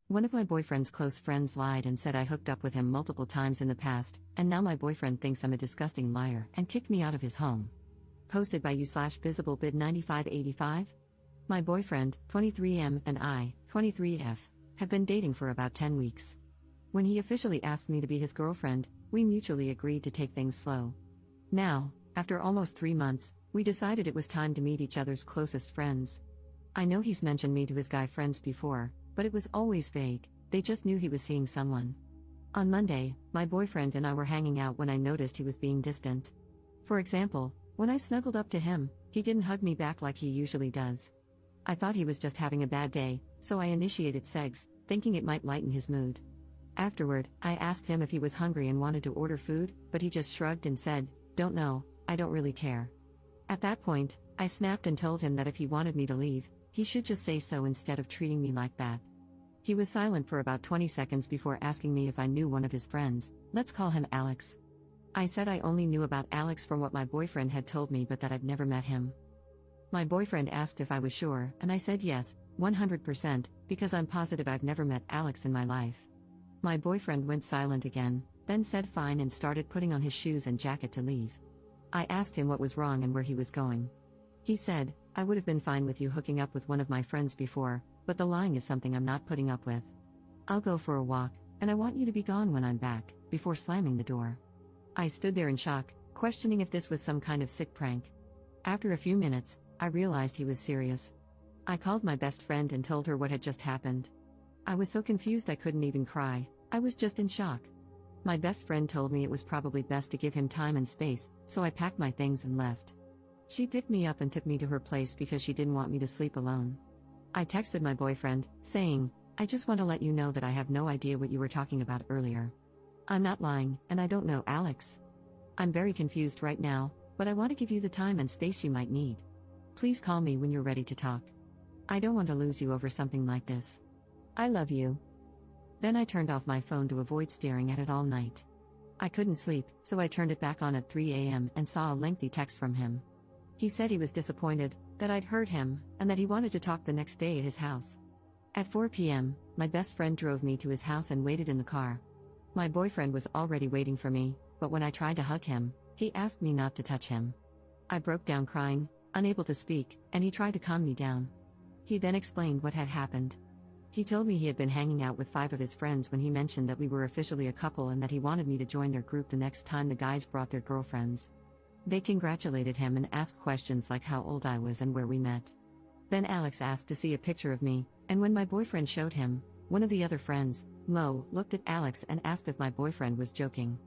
One of my boyfriend's close friends lied and said I hooked up with him multiple times in the past, and now my boyfriend thinks I'm a disgusting liar and kicked me out of his home. Posted by you/visiblebid9585. My boyfriend, 23M, and I, 23F, have been dating for about 10 weeks. When he officially asked me to be his girlfriend, we mutually agreed to take things slow. Now, after almost 3 months, we decided it was time to meet each other's closest friends. I know he's mentioned me to his guy friends before, but it was always vague, they just knew he was seeing someone. On Monday, my boyfriend and I were hanging out when I noticed he was being distant. For example, when I snuggled up to him, he didn't hug me back like he usually does. I thought he was just having a bad day, so I initiated sex, thinking it might lighten his mood. Afterward, I asked him if he was hungry and wanted to order food, but he just shrugged and said, "Don't know, I don't really care." At that point, I snapped and told him that if he wanted me to leave, he should just say so instead of treating me like that. He was silent for about 20 seconds before asking me if I knew one of his friends, let's call him Alex. I said I only knew about Alex from what my boyfriend had told me but that I'd never met him. My boyfriend asked if I was sure, and I said yes, 100%, because I'm positive I've never met Alex in my life. My boyfriend went silent again, then said fine and started putting on his shoes and jacket to leave. I asked him what was wrong and where he was going. He said, "I would have been fine with you hooking up with one of my friends before, but the lying is something I'm not putting up with. I'll go for a walk, and I want you to be gone when I'm back," before slamming the door. I stood there in shock, questioning if this was some kind of sick prank. After a few minutes, I realized he was serious. I called my best friend and told her what had just happened. I was so confused I couldn't even cry, I was just in shock. My best friend told me it was probably best to give him time and space, so I packed my things and left. She picked me up and took me to her place because she didn't want me to sleep alone. I texted my boyfriend, saying, "I just want to let you know that I have no idea what you were talking about earlier. I'm not lying, and I don't know Alex. I'm very confused right now, but I want to give you the time and space you might need. Please call me when you're ready to talk. I don't want to lose you over something like this. I love you." Then I turned off my phone to avoid staring at it all night. I couldn't sleep, so I turned it back on at 3 a.m. and saw a lengthy text from him. He said he was disappointed, that I'd hurt him, and that he wanted to talk the next day at his house. At 4 p.m., my best friend drove me to his house and waited in the car. My boyfriend was already waiting for me, but when I tried to hug him, he asked me not to touch him. I broke down crying, unable to speak, and he tried to calm me down. He then explained what had happened. He told me he had been hanging out with 5 of his friends when he mentioned that we were officially a couple and that he wanted me to join their group the next time the guys brought their girlfriends. They congratulated him and asked questions like how old I was and where we met. Then Alex asked to see a picture of me, and when my boyfriend showed him, one of the other friends, Mo, looked at Alex and asked if my boyfriend was joking.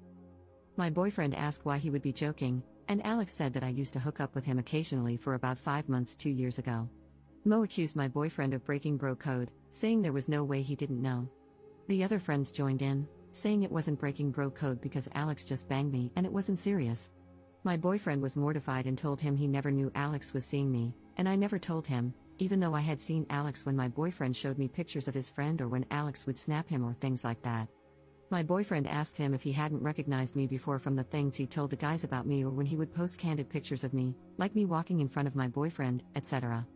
My boyfriend asked why he would be joking, and Alex said that I used to hook up with him occasionally for about 5 months 2 years ago. Mo accused my boyfriend of breaking bro code, saying there was no way he didn't know. The other friends joined in, saying it wasn't breaking bro code because Alex just banged me and it wasn't serious. My boyfriend was mortified and told him he never knew Alex was seeing me, and I never told him, even though I had seen Alex when my boyfriend showed me pictures of his friend or when Alex would snap him or things like that. My boyfriend asked him if he hadn't recognized me before from the things he told the guys about me or when he would post candid pictures of me, like me walking in front of my boyfriend, etc.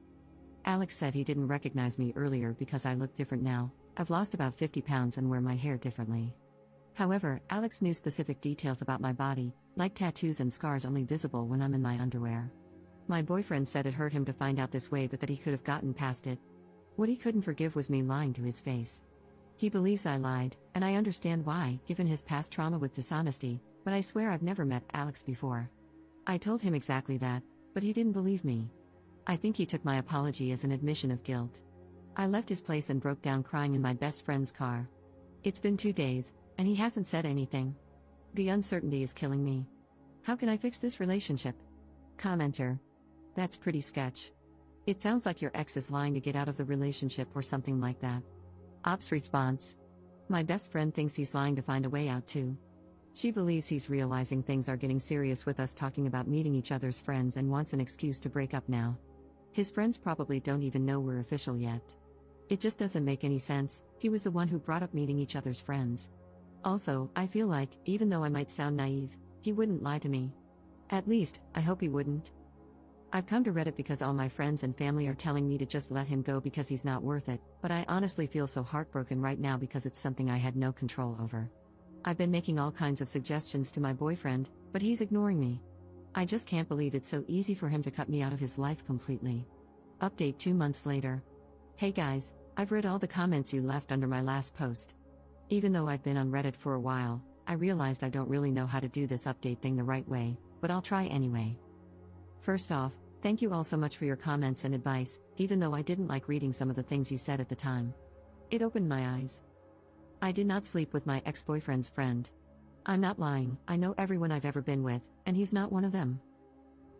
Alex said he didn't recognize me earlier because I look different now. I've lost about 50 pounds and wear my hair differently. However, Alex knew specific details about my body, like tattoos and scars only visible when I'm in my underwear. My boyfriend said it hurt him to find out this way but that he could have gotten past it. What he couldn't forgive was me lying to his face. He believes I lied, and I understand why, given his past trauma with dishonesty, but I swear I've never met Alex before. I told him exactly that, but he didn't believe me. I think he took my apology as an admission of guilt. I left his place and broke down crying in my best friend's car. It's been 2 days, and he hasn't said anything. The uncertainty is killing me. How can I fix this relationship? Commenter. That's pretty sketch. It sounds like your ex is lying to get out of the relationship or something like that. Ops response. My best friend thinks he's lying to find a way out too. She believes he's realizing things are getting serious with us talking about meeting each other's friends and wants an excuse to break up now. His friends probably don't even know we're official yet. It just doesn't make any sense, he was the one who brought up meeting each other's friends. Also, I feel like, even though I might sound naive, he wouldn't lie to me. At least, I hope he wouldn't. I've come to Reddit because all my friends and family are telling me to just let him go because he's not worth it, but I honestly feel so heartbroken right now because it's something I had no control over. I've been making all kinds of suggestions to my boyfriend, but he's ignoring me. I just can't believe it's so easy for him to cut me out of his life completely. Update 2 months later. Hey guys, I've read all the comments you left under my last post. Even though I've been on Reddit for a while, I realized I don't really know how to do this update thing the right way, but I'll try anyway. First off, thank you all so much for your comments and advice, even though I didn't like reading some of the things you said at the time. It opened my eyes. I did not sleep with my ex-boyfriend's friend. I'm not lying, I know everyone I've ever been with, and he's not one of them.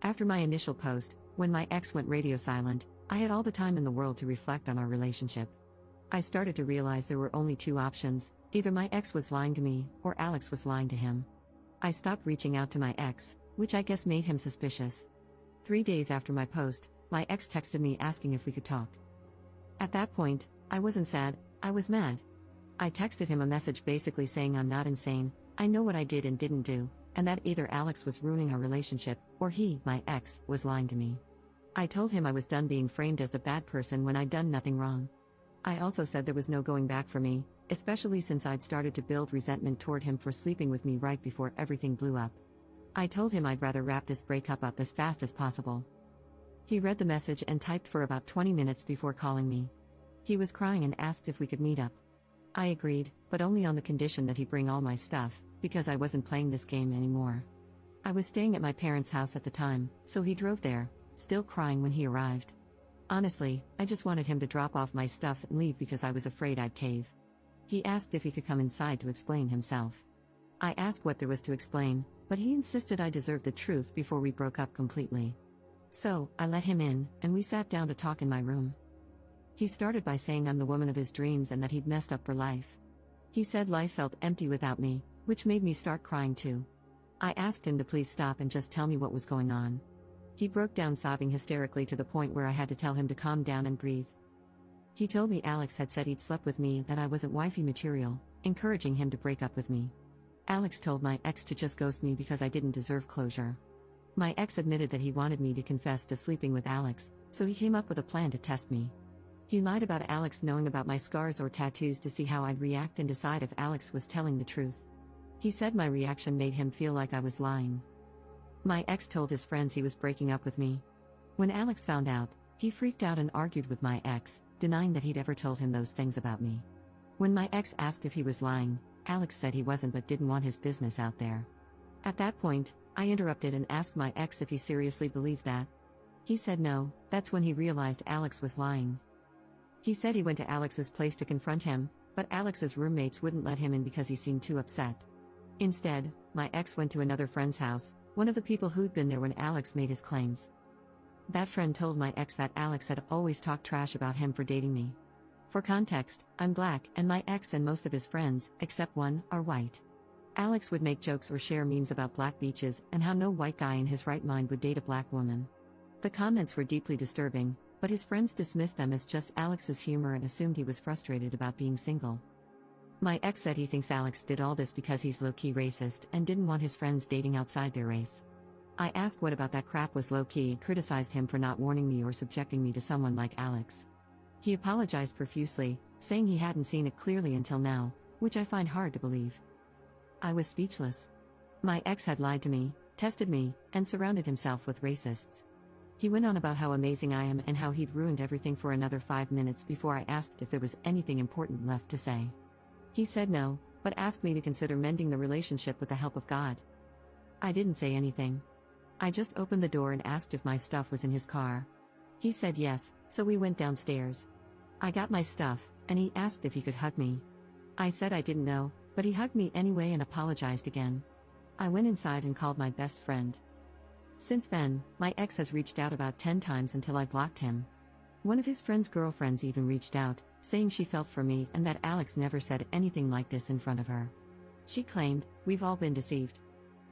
After my initial post, when my ex went radio silent, I had all the time in the world to reflect on our relationship. I started to realize there were only two options: either my ex was lying to me, or Alex was lying to him. I stopped reaching out to my ex, which I guess made him suspicious. 3 days after my post, my ex texted me asking if we could talk. At that point, I wasn't sad, I was mad. I texted him a message basically saying I'm not insane, I know what I did and didn't do, and that either Alex was ruining our relationship, or he, my ex, was lying to me. I told him I was done being framed as the bad person when I'd done nothing wrong. I also said there was no going back for me, especially since I'd started to build resentment toward him for sleeping with me right before everything blew up. I told him I'd rather wrap this breakup up as fast as possible. He read the message and typed for about 20 minutes before calling me. He was crying and asked if we could meet up. I agreed, but only on the condition that he bring all my stuff, because I wasn't playing this game anymore. I was staying at my parents' house at the time, so he drove there, still crying when he arrived. Honestly, I just wanted him to drop off my stuff and leave because I was afraid I'd cave. He asked if he could come inside to explain himself. I asked what there was to explain, but he insisted I deserved the truth before we broke up completely. So, I let him in, and we sat down to talk in my room. He started by saying I'm the woman of his dreams and that he'd messed up for life. He said life felt empty without me, which made me start crying too. I asked him to please stop and just tell me what was going on. He broke down sobbing hysterically to the point where I had to tell him to calm down and breathe. He told me Alex had said he'd slept with me and that I wasn't wifey material, encouraging him to break up with me. Alex told my ex to just ghost me because I didn't deserve closure. My ex admitted that he wanted me to confess to sleeping with Alex, so he came up with a plan to test me. He lied about Alex knowing about my scars or tattoos to see how I'd react and decide if Alex was telling the truth. He said my reaction made him feel like I was lying. My ex told his friends he was breaking up with me. When Alex found out, he freaked out and argued with my ex, denying that he'd ever told him those things about me. When my ex asked if he was lying, Alex said he wasn't but didn't want his business out there. At that point, I interrupted and asked my ex if he seriously believed that. He said no. That's when he realized Alex was lying. He said he went to Alex's place to confront him, but Alex's roommates wouldn't let him in because he seemed too upset. Instead, my ex went to another friend's house, one of the people who'd been there when Alex made his claims. That friend told my ex that Alex had always talked trash about him for dating me. For context, I'm black, and my ex and most of his friends, except one, are white. Alex would make jokes or share memes about black beaches and how no white guy in his right mind would date a black woman. The comments were deeply disturbing, but his friends dismissed them as just Alex's humor and assumed he was frustrated about being single. My ex said he thinks Alex did all this because he's low-key racist and didn't want his friends dating outside their race. I asked what about that crap was low-key and criticized him for not warning me or subjecting me to someone like Alex. He apologized profusely, saying he hadn't seen it clearly until now, which I find hard to believe. I was speechless. My ex had lied to me, tested me, and surrounded himself with racists. He went on about how amazing I am and how he'd ruined everything for another 5 minutes before I asked if there was anything important left to say. He said no, but asked me to consider mending the relationship with the help of God. I didn't say anything. I just opened the door and asked if my stuff was in his car. He said yes, so we went downstairs. I got my stuff, and he asked if he could hug me. I said I didn't know, but he hugged me anyway and apologized again. I went inside and called my best friend. Since then, my ex has reached out about 10 times until I blocked him. One of his friend's girlfriends even reached out, saying she felt for me and that Alex never said anything like this in front of her. She claimed, "We've all been deceived."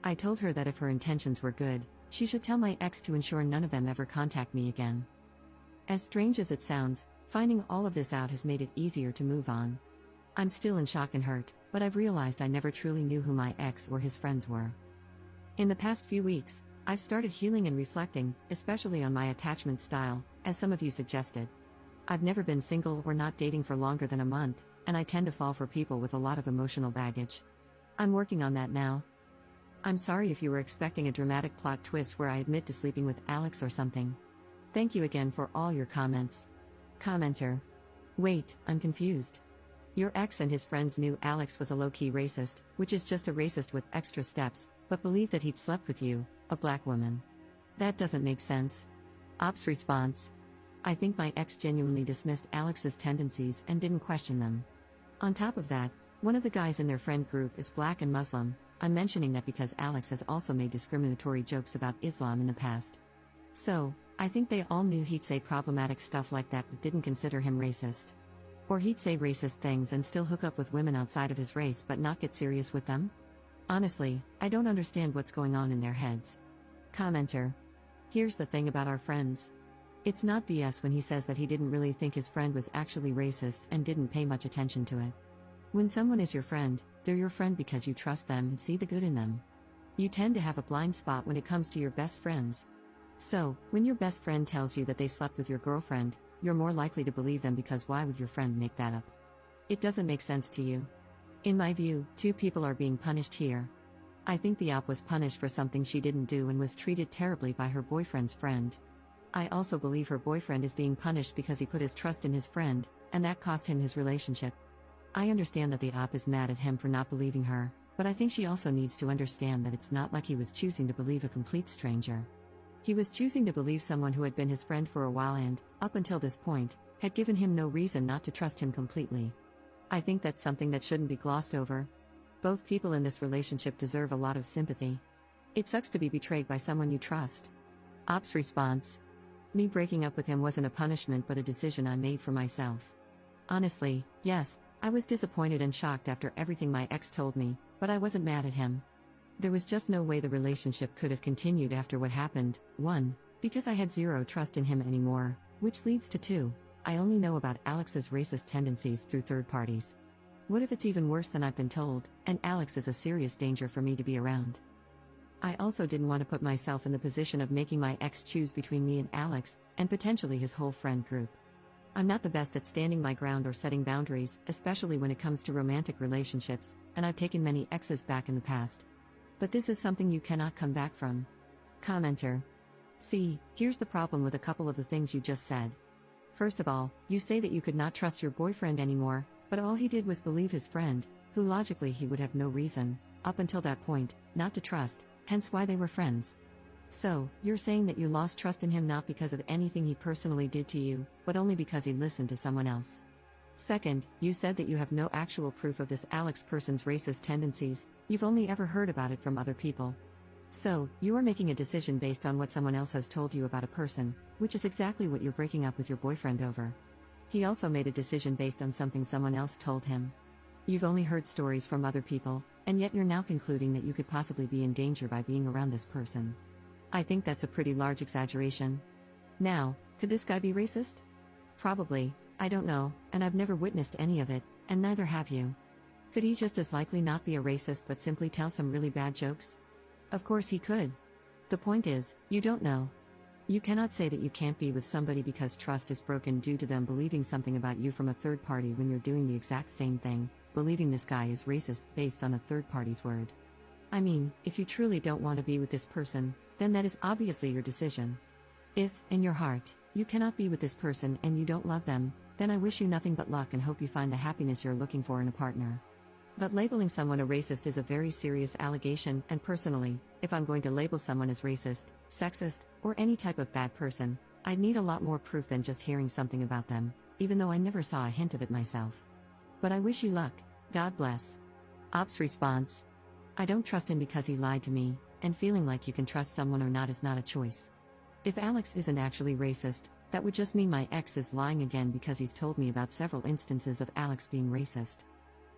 I told her that if her intentions were good, she should tell my ex to ensure none of them ever contact me again. As strange as it sounds, finding all of this out has made it easier to move on. I'm still in shock and hurt, but I've realized I never truly knew who my ex or his friends were. In the past few weeks, I've started healing and reflecting, especially on my attachment style, as some of you suggested. I've never been single or not dating for longer than a month, and I tend to fall for people with a lot of emotional baggage. I'm working on that now. I'm sorry if you were expecting a dramatic plot twist where I admit to sleeping with Alex or something. Thank you again for all your comments. Commenter. Wait, I'm confused. Your ex and his friends knew Alex was a low-key racist, which is just a racist with extra steps, but believed that he'd slept with you, a black woman. That doesn't make sense. Ops response. I think my ex genuinely dismissed Alex's tendencies and didn't question them. On top of that, one of the guys in their friend group is black and Muslim. I'm mentioning that because Alex has also made discriminatory jokes about Islam in the past. So, I think they all knew he'd say problematic stuff like that but didn't consider him racist. Or he'd say racist things and still hook up with women outside of his race but not get serious with them? Honestly, I don't understand what's going on in their heads. Commenter. Here's the thing about our friends. It's not BS when he says that he didn't really think his friend was actually racist and didn't pay much attention to it. When someone is your friend, they're your friend because you trust them and see the good in them. You tend to have a blind spot when it comes to your best friends. So, when your best friend tells you that they slept with your girlfriend, you're more likely to believe them because why would your friend make that up? It doesn't make sense to you. In my view, two people are being punished here. I think the op was punished for something she didn't do and was treated terribly by her boyfriend's friend. I also believe her boyfriend is being punished because he put his trust in his friend, and that cost him his relationship. I understand that the op is mad at him for not believing her, but I think she also needs to understand that it's not like he was choosing to believe a complete stranger. He was choosing to believe someone who had been his friend for a while and, up until this point, had given him no reason not to trust him completely. I think that's something that shouldn't be glossed over. Both people in this relationship deserve a lot of sympathy. It sucks to be betrayed by someone you trust. Op's response. Me breaking up with him wasn't a punishment but a decision I made for myself. Honestly, yes, I was disappointed and shocked after everything my ex told me, but I wasn't mad at him. There was just no way the relationship could have continued after what happened. 1. Because I had zero trust in him anymore, which leads to 2. I only know about Alex's racist tendencies through third parties. What if it's even worse than I've been told, and Alex is a serious danger for me to be around? I also didn't want to put myself in the position of making my ex choose between me and Alex, and potentially his whole friend group. I'm not the best at standing my ground or setting boundaries, especially when it comes to romantic relationships, and I've taken many exes back in the past. But this is something you cannot come back from. Commenter. See, here's the problem with a couple of the things you just said. First of all, you say that you could not trust your boyfriend anymore, but all he did was believe his friend, who logically he would have no reason, up until that point, not to trust, hence why they were friends. So, you're saying that you lost trust in him not because of anything he personally did to you, but only because he listened to someone else. Second, you said that you have no actual proof of this Alex person's racist tendencies, you've only ever heard about it from other people. So, you are making a decision based on what someone else has told you about a person, which is exactly what you're breaking up with your boyfriend over. He also made a decision based on something someone else told him. You've only heard stories from other people, and yet you're now concluding that you could possibly be in danger by being around this person. I think that's a pretty large exaggeration. Now, could this guy be racist? Probably, I don't know, and I've never witnessed any of it, and neither have you. Could he just as likely not be a racist but simply tell some really bad jokes? Of course he could. The point is, you don't know. You cannot say that you can't be with somebody because trust is broken due to them believing something about you from a third party when you're doing the exact same thing, believing this guy is racist based on a third party's word. I mean, if you truly don't want to be with this person, then that is obviously your decision. If, in your heart, you cannot be with this person and you don't love them, then I wish you nothing but luck and hope you find the happiness you're looking for in a partner. But labeling someone a racist is a very serious allegation, and personally, if I'm going to label someone as racist, sexist, or any type of bad person, I'd need a lot more proof than just hearing something about them, even though I never saw a hint of it myself. But I wish you luck, God bless. Op's response. I don't trust him because he lied to me, and feeling like you can trust someone or not is not a choice. If Alex isn't actually racist, that would just mean my ex is lying again because he's told me about several instances of Alex being racist.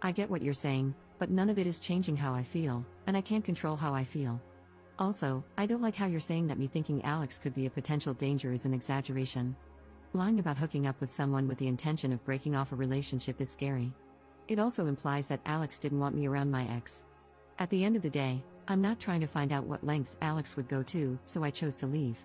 I get what you're saying, but none of it is changing how I feel, and I can't control how I feel. Also, I don't like how you're saying that me thinking Alex could be a potential danger is an exaggeration. Lying about hooking up with someone with the intention of breaking off a relationship is scary. It also implies that Alex didn't want me around my ex. At the end of the day, I'm not trying to find out what lengths Alex would go to, so I chose to leave.